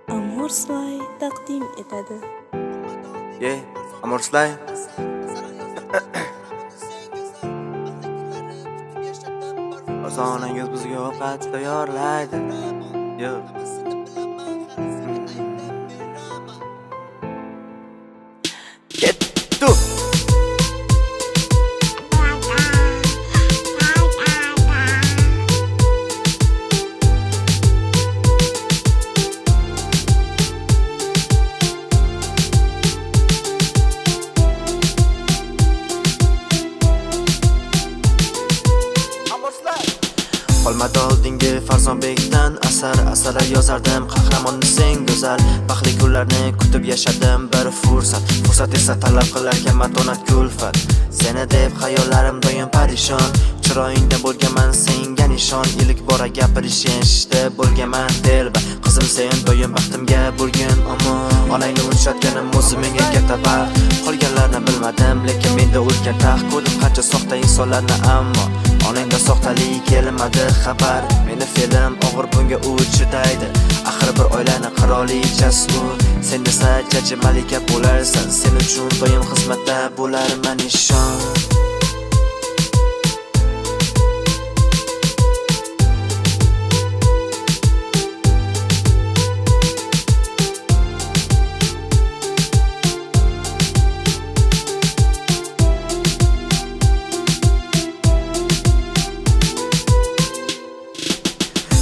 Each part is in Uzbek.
Amor Slay taqdim etadi. Amor Slay. Ota-onangiz bizga ovqat tayyorlaydi. Kettu. Qolmadi oldingi Farzonbekdan asar yozardim. Qahramonni sen go'zal, baxtli kunlarni kutib yashadim. Bir fursat esa talab qilarkan matonat kulfat. Seni deb xayollarim doim parishon. Chiroyingda bo'lganman senga nishon. Ilk bora gapirishishda bo'lganman telba. Qizim sen doim baxtimga bo'lgin omon. Onangni unchatganim o'zi menga katta baxt. Qolganlarni bilmadim, lekin menda ulkan taxt. Ko'rdim qancha soxta insonlarni, ammo onangda soxtalik kelmadi xabar. Meni fe'lim og'ir, bunga u chidaydi. Axir bir oilani qirolichasi u. Sen esa jaji malika bo'larsan. Sen uchun doim xizmatda bo'larman ishon.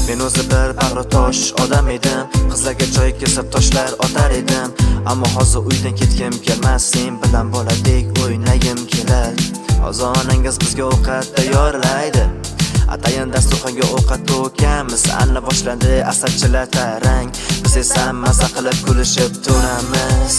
Men o'zi bir bag'ri tosh odam edim. Qizlarga choy kesib toshlar otar edim. Ammo hozir uydan ketgim kelmas. Sen bilan boladek o'ynagim keladi. Ota-onangiz bizga ovqat tayyorlaydi. Atayin dasturxonga ovqat to'kamiz. Anla boshlandi asarchilar tarang. Biz esa maza qilib kulishib turamiz.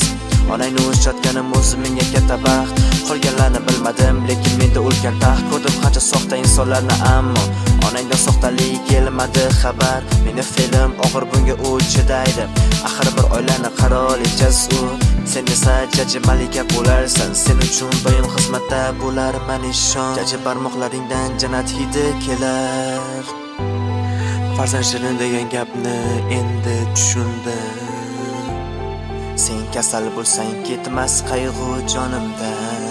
Onangni unchatganim o'zi menga katta baxt. Qolganlarni bilmadim, lekin menda ulkan taxt. Ko'rdim qancha soxta insonlarni, ammo onangdan soxtalik kelmadi xabar. Meni fe'lim og'ir, bunga u chidaydi. Axir bir oilani qirolichasi u. Sen esa jaji malika bo'larsan. Sen uchun doim xizmatda bo'larman ishon. Jaji barmoqlaringdan jannat hidi kelar. Farzand shirin degan gapni endi tushundim. Sen kasal bo'lsang ketmas qayg'u jonimdan.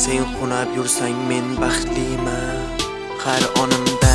Sen qunab yursang men baxtliman. Har onimda